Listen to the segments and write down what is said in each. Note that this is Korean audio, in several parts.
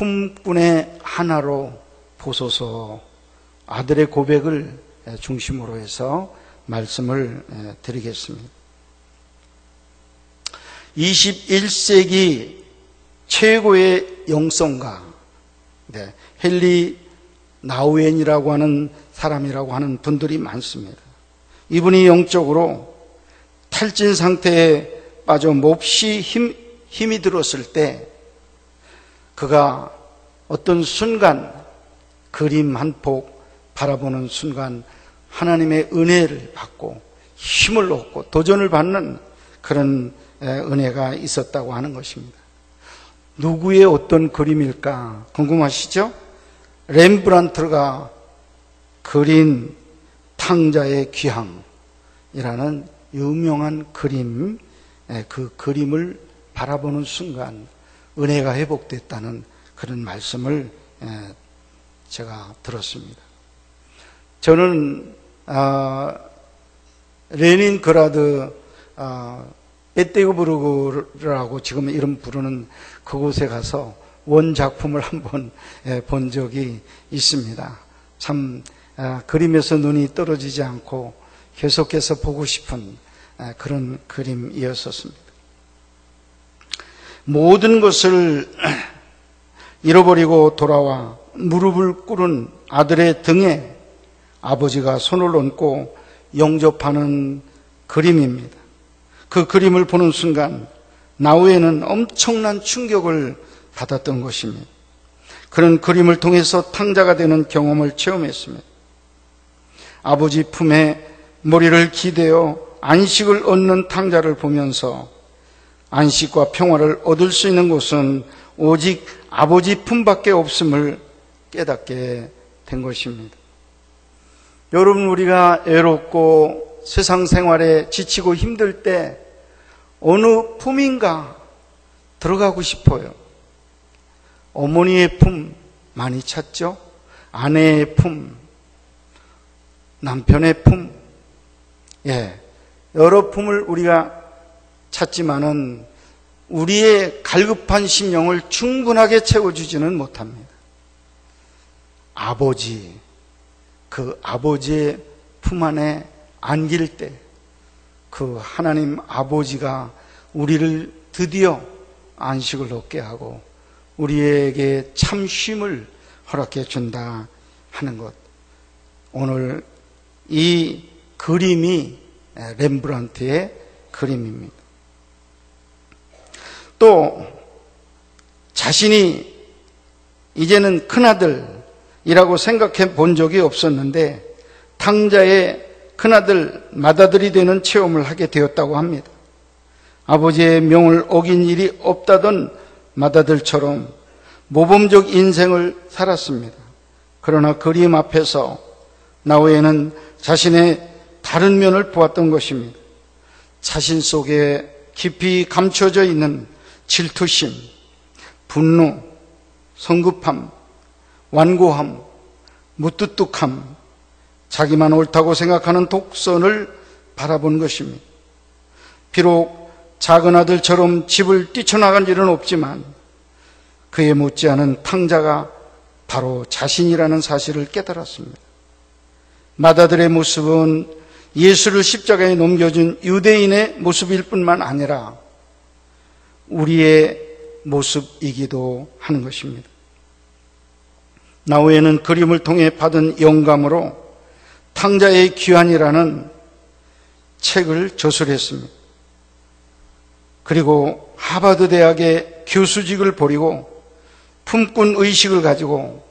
품꾼의 하나로 보소서. 아들의 고백을 중심으로 해서 말씀을 드리겠습니다. 21세기 최고의 영성가, 헨리 나우엔이라고 하는 사람이라고 하는 분들이 많습니다. 이분이 영적으로 탈진 상태에 빠져 몹시 힘이 들었을 때 그가 어떤 순간 그림 한 폭 바라보는 순간 하나님의 은혜를 받고 힘을 얻고 도전을 받는 그런 은혜가 있었다고 하는 것입니다. 누구의 어떤 그림일까 궁금하시죠? 렘브란트가 그린 탕자의 귀향이라는 유명한 그림, 그 그림을 바라보는 순간 은혜가 회복됐다는 그런 말씀을 제가 들었습니다. 저는 레닌그라드 페테르부르크라고 지금 이름 부르는 그곳에 가서 원작품을 한번 본 적이 있습니다. 참 그림에서 눈이 떨어지지 않고 계속해서 보고 싶은 그런 그림이었었습니다. 모든 것을 잃어버리고 돌아와 무릎을 꿇은 아들의 등에 아버지가 손을 얹고 영접하는 그림입니다. 그 그림을 보는 순간 나우에는 엄청난 충격을 받았던 것입니다. 그런 그림을 통해서 탕자가 되는 경험을 체험했습니다. 아버지 품에 머리를 기대어 안식을 얻는 탕자를 보면서 안식과 평화를 얻을 수 있는 곳은 오직 아버지 품밖에 없음을 깨닫게 된 것입니다. 여러분, 우리가 외롭고 세상 생활에 지치고 힘들 때 어느 품인가 들어가고 싶어요. 어머니의 품 많이 찾죠? 아내의 품, 남편의 품, 여러 품을 우리가 찾지만은 우리의 갈급한 심령을 충분하게 채워주지는 못합니다. 아버지, 그 아버지의 품 안에 안길 때 그 하나님 아버지가 우리를 드디어 안식을 얻게 하고 우리에게 참 쉼을 허락해 준다 하는 것. 오늘 이 그림이 렘브란트의 그림입니다. 또 자신이 이제는 큰아들이라고 생각해 본 적이 없었는데 탕자의 큰아들 맏아들이 되는 체험을 하게 되었다고 합니다. 아버지의 명을 어긴 일이 없다던 맏아들처럼 모범적 인생을 살았습니다. 그러나 그림 앞에서 나우에는 자신의 다른 면을 보았던 것입니다. 자신 속에 깊이 감춰져 있는 질투심, 분노, 성급함, 완고함, 무뚝뚝함, 자기만 옳다고 생각하는 독선을 바라본 것입니다. 비록 작은 아들처럼 집을 뛰쳐나간 일은 없지만 그에 못지않은 탕자가 바로 자신이라는 사실을 깨달았습니다. 맏아들의 모습은 예수를 십자가에 넘겨준 유대인의 모습일 뿐만 아니라 우리의 모습이기도 하는 것입니다. 나우에는 그림을 통해 받은 영감으로 탕자의 귀환이라는 책을 저술했습니다. 그리고 하버드 대학의 교수직을 버리고 품꾼 의식을 가지고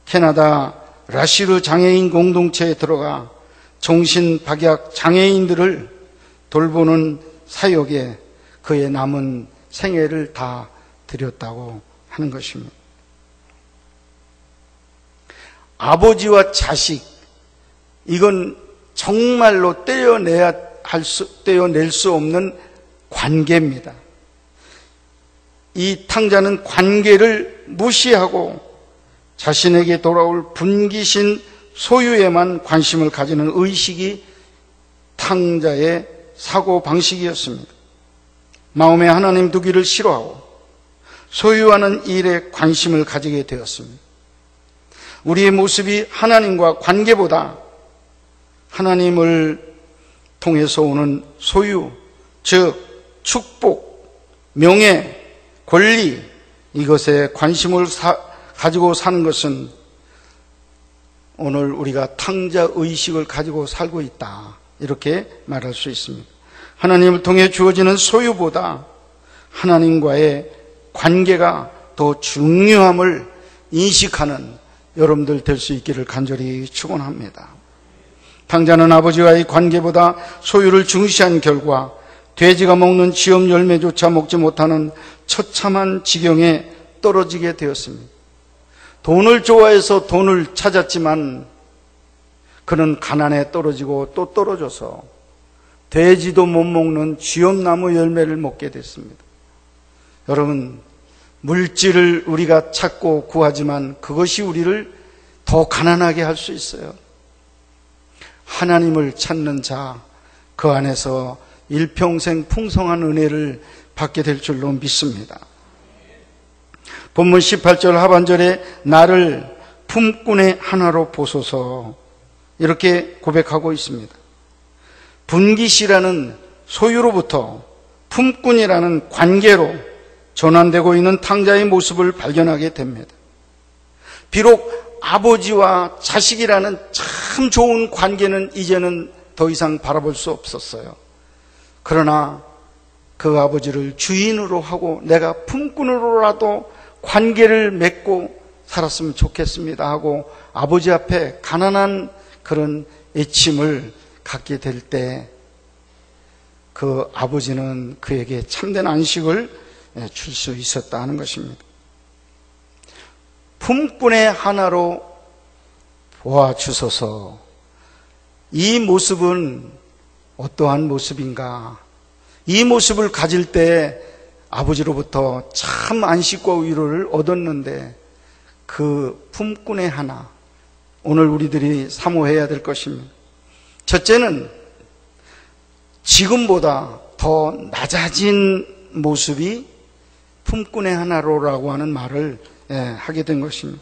캐나다 라시르 장애인 공동체에 들어가 정신박약 장애인들을 돌보는 사역에 그의 남은 생애를 다 드렸다고 하는 것입니다. 아버지와 자식, 이건 정말로 떼어낼 수 없는 관계입니다. 이 탕자는 관계를 무시하고 자신에게 돌아올 분기신 소유에만 관심을 가지는 의식이 탕자의 사고방식이었습니다. 마음에 하나님 두기를 싫어하고 소유하는 일에 관심을 가지게 되었습니다. 우리의 모습이 하나님과 관계보다 하나님을 통해서 오는 소유, 즉 축복, 명예, 권리, 이것에 관심을 가지고 사는 것은 오늘 우리가 탕자의식을 가지고 살고 있다, 이렇게 말할 수 있습니다. 하나님을 통해 주어지는 소유보다 하나님과의 관계가 더 중요함을 인식하는 여러분들 될 수 있기를 간절히 축원합니다. 탕자는 아버지와의 관계보다 소유를 중시한 결과 돼지가 먹는 지엄 열매조차 먹지 못하는 처참한 지경에 떨어지게 되었습니다. 돈을 좋아해서 돈을 찾았지만 그는 가난에 떨어지고 또 떨어져서 돼지도 못 먹는 쥐엄나무 열매를 먹게 됐습니다. 여러분, 물질을 우리가 찾고 구하지만 그것이 우리를 더 가난하게 할 수 있어요. 하나님을 찾는 자, 그 안에서 일평생 풍성한 은혜를 받게 될 줄로 믿습니다. 본문 18절 하반절에 나를 품꾼의 하나로 보소서, 이렇게 고백하고 있습니다. 분깃이라는 소유로부터 품꾼이라는 관계로 전환되고 있는 탕자의 모습을 발견하게 됩니다. 비록 아버지와 자식이라는 참 좋은 관계는 이제는 더 이상 바라볼 수 없었어요. 그러나 그 아버지를 주인으로 하고 내가 품꾼으로라도 관계를 맺고 살았으면 좋겠습니다 하고 아버지 앞에 가난한 그런 애침을 갖게 될 때 그 아버지는 그에게 참된 안식을 줄 수 있었다 하는 것입니다. 품꾼의 하나로 보아주소서. 이 모습은 어떠한 모습인가? 이 모습을 가질 때 아버지로부터 참 안식과 위로를 얻었는데 그 품꾼의 하나, 오늘 우리들이 사모해야 될 것입니다. 첫째는 지금보다 더 낮아진 모습이 품꾼의 하나로라고 하는 말을 하게 된 것입니다.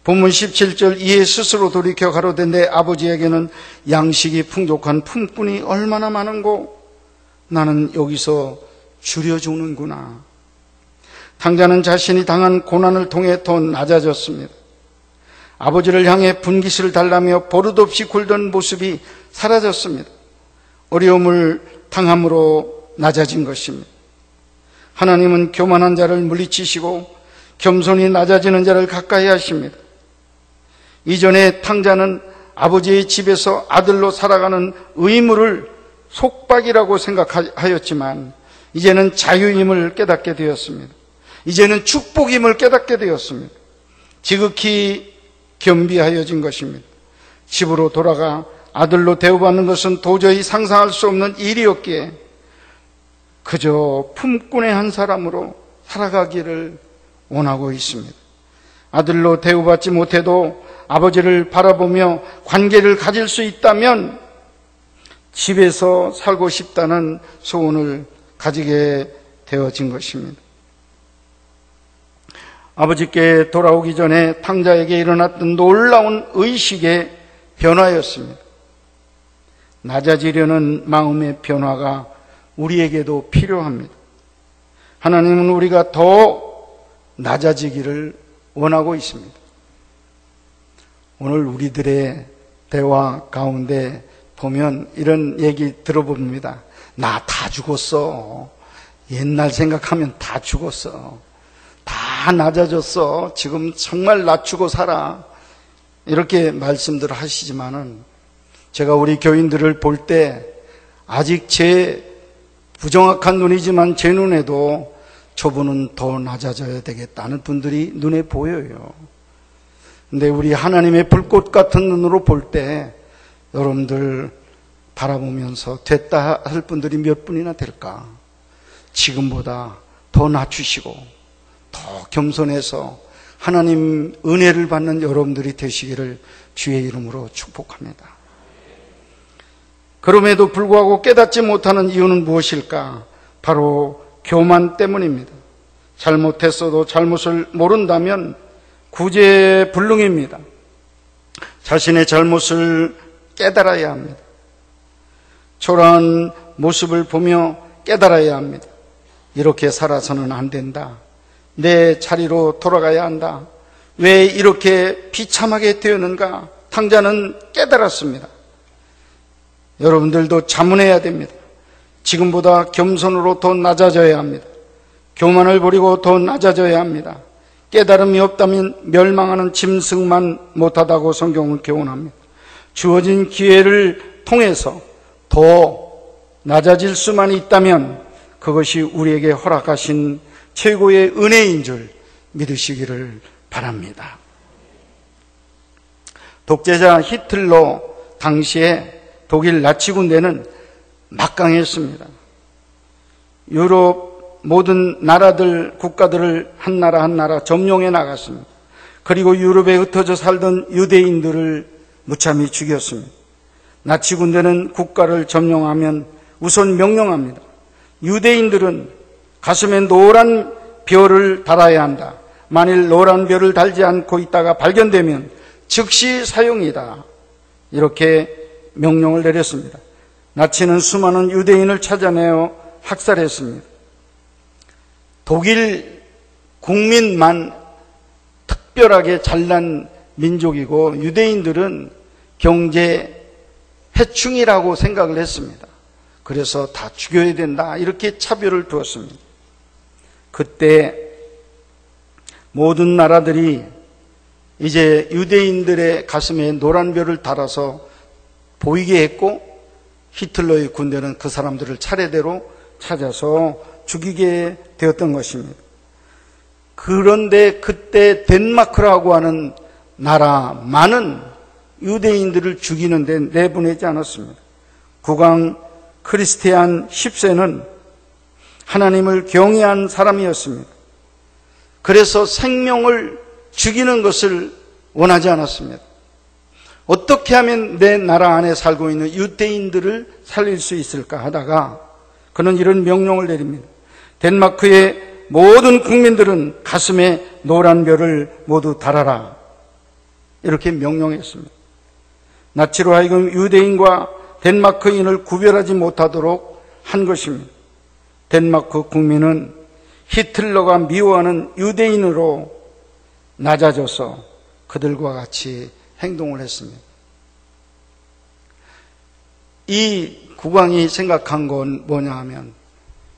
본문 17절 이에 스스로 돌이켜 가로되 내 아버지에게는 양식이 풍족한 품꾼이 얼마나 많은고 나는 여기서 줄여주는구나. 탕자는 자신이 당한 고난을 통해 더 낮아졌습니다. 아버지를 향해 분깃을 달라며 버릇없이 굴던 모습이 사라졌습니다. 어려움을 당함으로 낮아진 것입니다. 하나님은 교만한 자를 물리치시고 겸손히 낮아지는 자를 가까이 하십니다. 이전에 탕자는 아버지의 집에서 아들로 살아가는 의무를 속박이라고 생각하였지만 이제는 자유임을 깨닫게 되었습니다. 이제는 축복임을 깨닫게 되었습니다. 지극히 겸비하여진 것입니다. 집으로 돌아가 아들로 대우받는 것은 도저히 상상할 수 없는 일이었기에 그저 품꾼의 한 사람으로 살아가기를 원하고 있습니다. 아들로 대우받지 못해도 아버지를 바라보며 관계를 가질 수 있다면 집에서 살고 싶다는 소원을 가지게 되어진 것입니다. 아버지께 돌아오기 전에 탕자에게 일어났던 놀라운 의식의 변화였습니다. 낮아지려는 마음의 변화가 우리에게도 필요합니다. 하나님은 우리가 더 낮아지기를 원하고 있습니다. 오늘 우리들의 대화 가운데 보면 이런 얘기 들어봅니다. 나 다 죽었어. 옛날 생각하면 다 죽었어. 다 낮아졌어. 지금 정말 낮추고 살아. 이렇게 말씀들 하시지만은 제가 우리 교인들을 볼 때 아직 제 부정확한 눈이지만 제 눈에도 저분은 더 낮아져야 되겠다는 분들이 눈에 보여요. 근데 우리 하나님의 불꽃 같은 눈으로 볼 때 여러분들 바라보면서 됐다 할 분들이 몇 분이나 될까? 지금보다 더 낮추시고 더 겸손해서 하나님 은혜를 받는 여러분들이 되시기를 주의 이름으로 축복합니다. 그럼에도 불구하고 깨닫지 못하는 이유는 무엇일까? 바로 교만 때문입니다. 잘못했어도 잘못을 모른다면 구제불능입니다. 자신의 잘못을 깨달아야 합니다. 초라한 모습을 보며 깨달아야 합니다. 이렇게 살아서는 안 된다. 내 자리로 돌아가야 한다. 왜 이렇게 비참하게 되었는가? 탕자는 깨달았습니다. 여러분들도 자문해야 됩니다. 지금보다 겸손으로 더 낮아져야 합니다. 교만을 버리고 더 낮아져야 합니다. 깨달음이 없다면 멸망하는 짐승만 못하다고 성경은 교훈합니다. 주어진 기회를 통해서 더 낮아질 수만 있다면 그것이 우리에게 허락하신 최고의 은혜인 줄 믿으시기를 바랍니다. 독재자 히틀러 당시에 독일 나치 군대는 막강했습니다. 유럽 모든 나라들, 국가들을 하나라 하나라 점령해 나갔습니다. 그리고 유럽에 흩어져 살던 유대인들을 무참히 죽였습니다. 나치 군대는 국가를 점령하면 우선 명령합니다. 유대인들은 가슴에 노란 별을 달아야 한다. 만일 노란 별을 달지 않고 있다가 발견되면 즉시 사형이다. 이렇게 명령을 내렸습니다. 나치는 수많은 유대인을 찾아내어 학살했습니다. 독일 국민만 특별하게 잘난 민족이고 유대인들은 경제 해충이라고 생각을 했습니다. 그래서 다 죽여야 된다. 이렇게 차별을 두었습니다. 그때 모든 나라들이 이제 유대인들의 가슴에 노란 별을 달아서 보이게 했고 히틀러의 군대는 그 사람들을 차례대로 찾아서 죽이게 되었던 것입니다. 그런데 그때 덴마크라고 하는 나라만은 유대인들을 죽이는데 내보내지 않았습니다. 국왕 크리스티안 10세는 하나님을 경외한 사람이었습니다. 그래서 생명을 죽이는 것을 원하지 않았습니다. 어떻게 하면 내 나라 안에 살고 있는 유대인들을 살릴 수 있을까 하다가 그는 이런 명령을 내립니다. 덴마크의 모든 국민들은 가슴에 노란 별을 모두 달아라. 이렇게 명령했습니다. 나치로 하여금 유대인과 덴마크인을 구별하지 못하도록 한 것입니다. 덴마크 국민은 히틀러가 미워하는 유대인으로 낮아져서 그들과 같이 행동을 했습니다. 이 국왕이 생각한 건 뭐냐 하면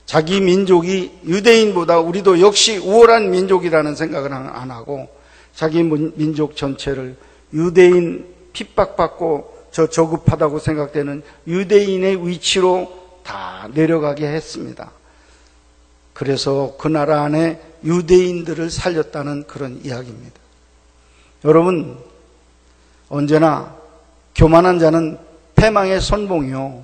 자기 민족이 유대인보다 우리도 역시 우월한 민족이라는 생각을 안 하고 자기 민족 전체를 유대인 핍박받고 저급하다고 생각되는 유대인의 위치로 다 내려가게 했습니다. 그래서 그 나라 안에 유대인들을 살렸다는 그런 이야기입니다. 여러분, 언제나 교만한 자는 패망의 선봉이요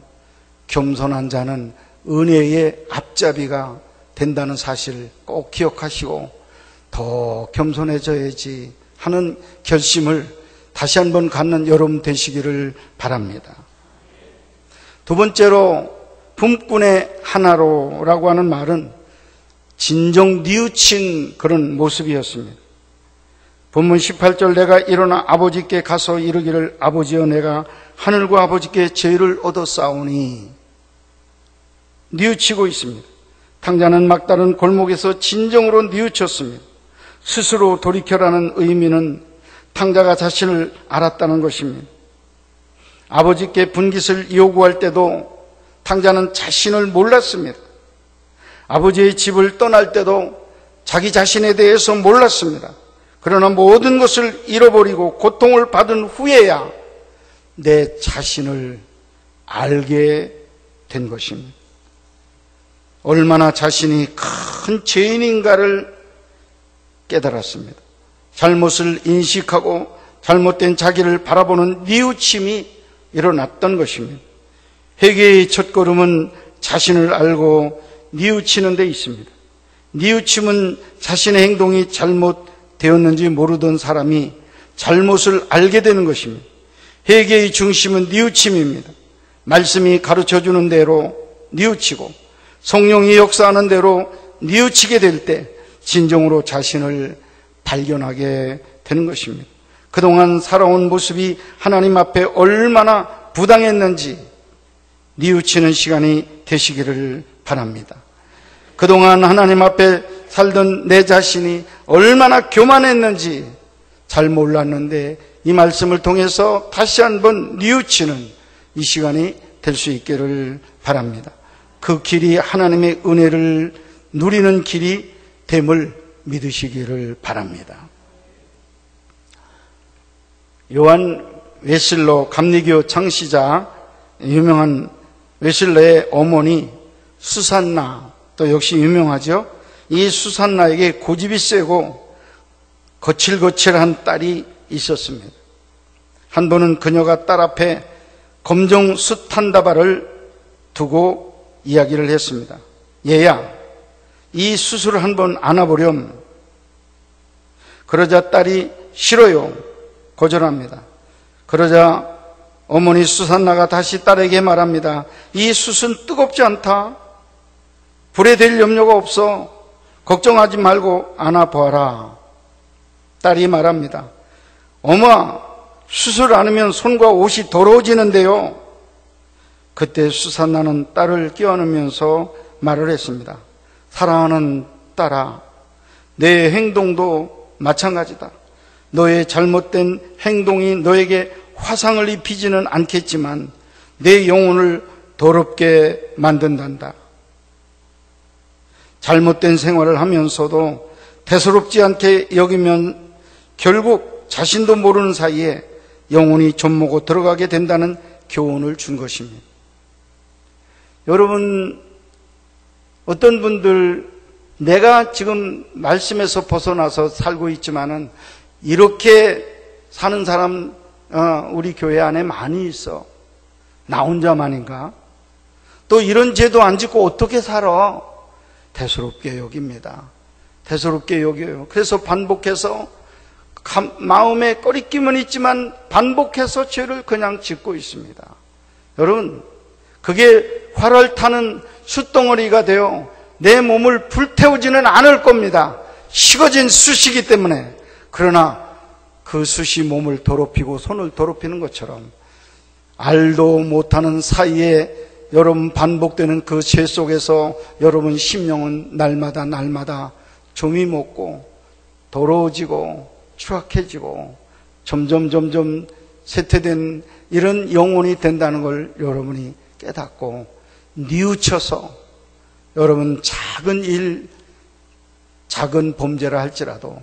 겸손한 자는 은혜의 앞잡이가 된다는 사실을 꼭 기억하시고 더 겸손해져야지 하는 결심을 다시 한번 갖는 여러분 되시기를 바랍니다. 두 번째로 품꾼의 하나로라고 하는 말은 진정 뉘우친 그런 모습이었습니다. 본문 18절 내가 일어나 아버지께 가서 이르기를 아버지여 내가 하늘과 아버지께 죄를 얻었사오니 뉘우치고 있습니다. 탕자는 막다른 골목에서 진정으로 뉘우쳤습니다. 스스로 돌이켜라는 의미는 탕자가 자신을 알았다는 것입니다. 아버지께 분깃을 요구할 때도 탕자는 자신을 몰랐습니다. 아버지의 집을 떠날 때도 자기 자신에 대해서 몰랐습니다. 그러나 모든 것을 잃어버리고 고통을 받은 후에야 내 자신을 알게 된 것입니다. 얼마나 자신이 큰 죄인인가를 깨달았습니다. 잘못을 인식하고 잘못된 자기를 바라보는 뉘우침이 일어났던 것입니다. 회개의 첫걸음은 자신을 알고 뉘우치는 데 있습니다. 뉘우침은 자신의 행동이 잘못되었는지 모르던 사람이 잘못을 알게 되는 것입니다. 회개의 중심은 뉘우침입니다. 말씀이 가르쳐주는 대로 뉘우치고 성령이 역사하는 대로 뉘우치게 될 때 진정으로 자신을 발견하게 되는 것입니다. 그동안 살아온 모습이 하나님 앞에 얼마나 부당했는지 뉘우치는 시간이 되시기를 바랍니다. 그동안 하나님 앞에 살던 내 자신이 얼마나 교만했는지 잘 몰랐는데 이 말씀을 통해서 다시 한번 뉘우치는 이 시간이 될 수 있기를 바랍니다. 그 길이 하나님의 은혜를 누리는 길이 됨을 믿으시기를 바랍니다. 요한 웨슬러 감리교 창시자 유명한 웨슬러의 어머니 수산나 또 역시 유명하죠. 이 수산나에게 고집이 세고 거칠거칠한 딸이 있었습니다. 한 번은 그녀가 딸 앞에 검정 숯 한 다발을 두고 이야기를 했습니다. 얘야, 이 숯을 한번 안아보렴. 그러자 딸이 싫어요. 거절합니다. 그러자 어머니 수산나가 다시 딸에게 말합니다. 이 숯은 뜨겁지 않다. 불에 댈 염려가 없어. 걱정하지 말고 안아보아라. 딸이 말합니다. 어머, 숯을 안으면 손과 옷이 더러워지는데요. 그때 수산나는 딸을 껴안으면서 말을 했습니다. 사랑하는 딸아, 내 행동도 마찬가지다. 너의 잘못된 행동이 너에게 화상을 입히지는 않겠지만 내 영혼을 더럽게 만든단다. 잘못된 생활을 하면서도 대수롭지 않게 여기면 결국 자신도 모르는 사이에 영혼이 좀먹어 들어가게 된다는 교훈을 준 것입니다. 여러분, 어떤 분들 내가 지금 말씀에서 벗어나서 살고 있지만은 이렇게 사는 사람 우리 교회 안에 많이 있어. 나 혼자만인가? 또 이런 죄도 안 짓고 어떻게 살아? 대수롭게 여깁니다. 대수롭게 여겨요. 그래서 반복해서 마음에 꺼리낌은 있지만 반복해서 죄를 그냥 짓고 있습니다. 여러분, 그게 활을 타는 숯덩어리가 되어 내 몸을 불태우지는 않을 겁니다. 식어진 숯이기 때문에. 그러나 그 숯이 몸을 더럽히고 손을 더럽히는 것처럼 알도 못하는 사이에 여러분 반복되는 그 죄 속에서 여러분 심령은 날마다 좀이 먹고 더러워지고 추악해지고 점점 쇠퇴된 이런 영혼이 된다는 걸 여러분이 깨닫고 뉘우쳐서 여러분 작은 일, 작은 범죄라 할지라도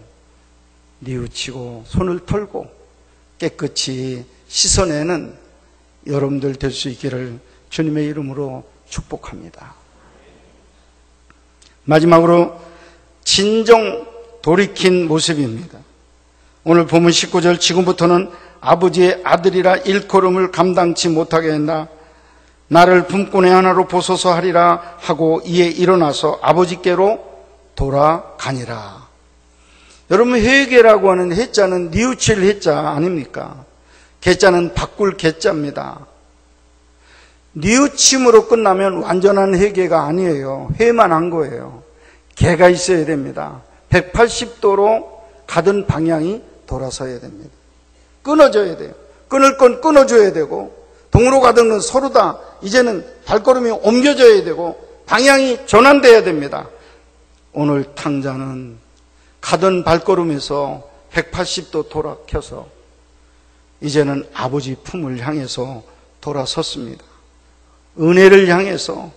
뉘우치고 손을 털고 깨끗이 씻어내는 여러분들 될 수 있기를 주님의 이름으로 축복합니다. 마지막으로 진정 돌이킨 모습입니다. 오늘 본문 19절 지금부터는 아버지의 아들이라 일컬음을 감당치 못하게 했나 나를 품꾼의 하나로 보소서 하리라 하고 이에 일어나서 아버지께로 돌아가니라. 여러분, 회개라고 하는 해자는 뉘우칠 해자 아닙니까? 개자는 바꿀 개자입니다. 뉘우침으로 끝나면 완전한 회개가 아니에요. 회만 한 거예요. 개가 있어야 됩니다. 180도로 가던 방향이 돌아서야 됩니다. 끊어져야 돼요. 끊을 건 끊어줘야 되고 동으로 가던 서로 다 이제는 발걸음이 옮겨져야 되고 방향이 전환돼야 됩니다. 오늘 탕자는 가던 발걸음에서 180도 돌아켜서 이제는 아버지 품을 향해서 돌아섰습니다. 은혜를 향해서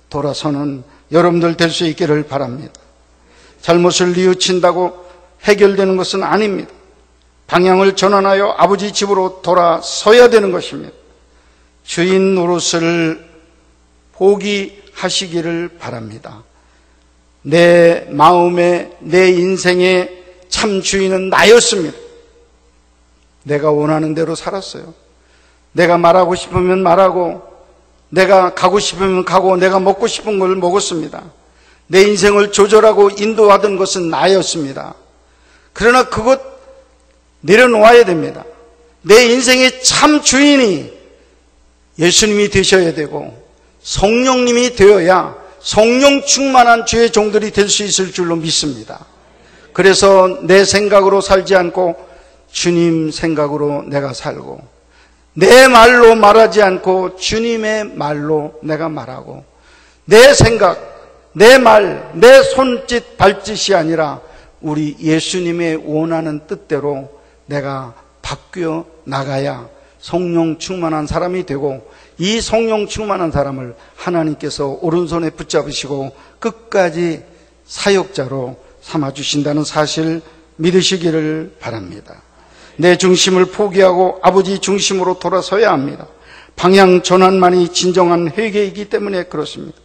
돌아서는 여러분들 될 수 있기를 바랍니다. 잘못을 뉘우친다고 해결되는 것은 아닙니다. 방향을 전환하여 아버지 집으로 돌아서야 되는 것입니다. 주인 노릇을 포기하시기를 바랍니다. 내 마음에, 내 인생의 참 주인은 나였습니다. 내가 원하는 대로 살았어요. 내가 말하고 싶으면 말하고, 내가 가고 싶으면 가고, 내가 먹고 싶은 걸 먹었습니다. 내 인생을 조절하고 인도하던 것은 나였습니다. 그러나 그것 내려놓아야 됩니다. 내 인생의 참 주인이 예수님이 되셔야 되고 성령님이 되어야 성령 충만한 주의 종들이 될 수 있을 줄로 믿습니다. 그래서 내 생각으로 살지 않고 주님 생각으로 내가 살고, 내 말로 말하지 않고 주님의 말로 내가 말하고, 내 생각, 내 말, 내 손짓 발짓이 아니라 우리 예수님의 원하는 뜻대로 내가 바뀌어 나가야 성령 충만한 사람이 되고, 이 성령 충만한 사람을 하나님께서 오른손에 붙잡으시고 끝까지 사역자로 삼아주신다는 사실 믿으시기를 바랍니다. 내 중심을 포기하고 아버지 중심으로 돌아서야 합니다. 방향 전환만이 진정한 회개이기 때문에 그렇습니다.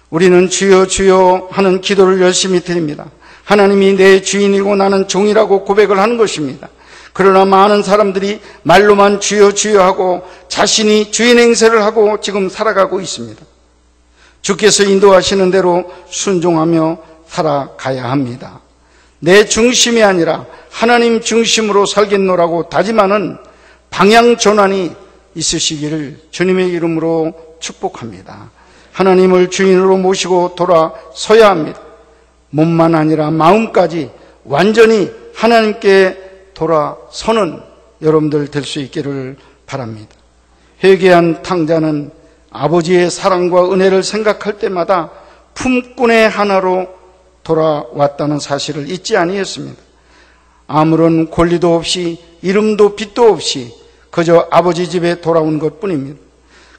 우리는 주여 주여 하는 기도를 열심히 드립니다. 하나님이 내 주인이고 나는 종이라고 고백을 하는 것입니다. 그러나 많은 사람들이 말로만 주여 주여 하고 자신이 주인 행세를 하고 지금 살아가고 있습니다. 주께서 인도하시는 대로 순종하며 살아가야 합니다. 내 중심이 아니라 하나님 중심으로 살겠노라고 다짐하는 방향 전환이 있으시기를 주님의 이름으로 축복합니다. 하나님을 주인으로 모시고 돌아서야 합니다. 몸만 아니라 마음까지 완전히 하나님께 돌아서는 여러분들 될 수 있기를 바랍니다. 회개한 탕자는 아버지의 사랑과 은혜를 생각할 때마다 품꾼의 하나로 돌아왔다는 사실을 잊지 아니했습니다. 아무런 권리도 없이 이름도 빚도 없이 그저 아버지 집에 돌아온 것뿐입니다.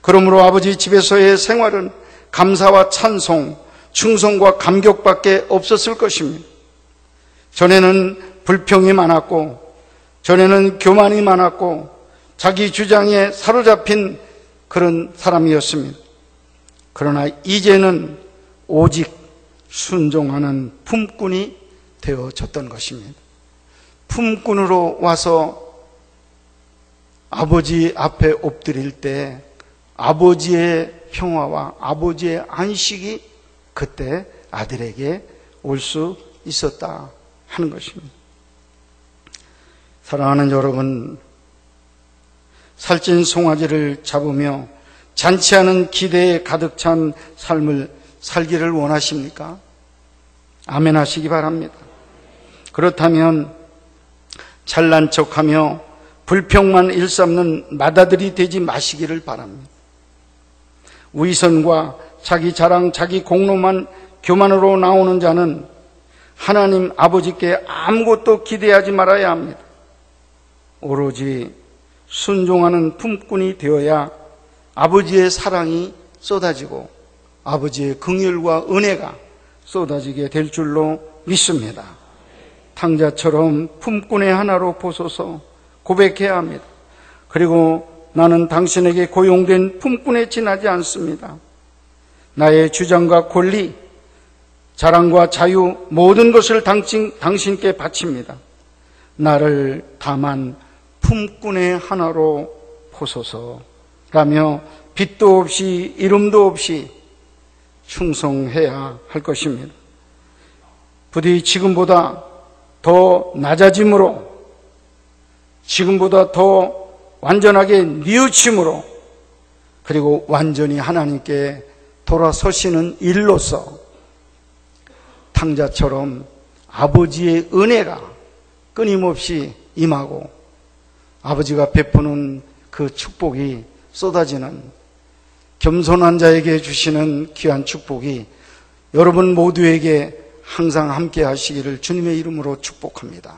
그러므로 아버지 집에서의 생활은 감사와 찬송, 충성과 감격밖에 없었을 것입니다. 전에는 불평이 많았고, 전에는 교만이 많았고, 자기 주장에 사로잡힌 그런 사람이었습니다. 그러나 이제는 오직 순종하는 품꾼이 되어졌던 것입니다. 품꾼으로 와서 아버지 앞에 엎드릴 때 아버지의 평화와 아버지의 안식이 그때 아들에게 올 수 있었다 하는 것입니다. 사랑하는 여러분, 살찐 송아지를 잡으며 잔치하는 기대에 가득 찬 삶을 살기를 원하십니까? 아멘 하시기 바랍니다. 그렇다면 잘난 척하며 불평만 일삼는 맏아들이 되지 마시기를 바랍니다. 위선과 자기 자랑, 자기 공로만 교만으로 나오는 자는 하나님 아버지께 아무것도 기대하지 말아야 합니다. 오로지 순종하는 품꾼이 되어야 아버지의 사랑이 쏟아지고 아버지의 긍휼과 은혜가 쏟아지게 될 줄로 믿습니다. 탕자처럼 품꾼의 하나로 보소서 고백해야 합니다. 그리고 나는 당신에게 고용된 품꾼에 지나지 않습니다. 나의 주장과 권리, 자랑과 자유, 모든 것을 당신께 바칩니다. 나를 다만 품꾼의 하나로 보소서라며 빚도 없이 이름도 없이 충성해야 할 것입니다. 부디 지금보다 더 낮아짐으로, 지금보다 더 완전하게 뉘우침으로, 그리고 완전히 하나님께 돌아서시는 일로서 탕자처럼 아버지의 은혜가 끊임없이 임하고 아버지가 베푸는 그 축복이 쏟아지는, 겸손한 자에게 주시는 귀한 축복이 여러분 모두에게 항상 함께 하시기를 주님의 이름으로 축복합니다.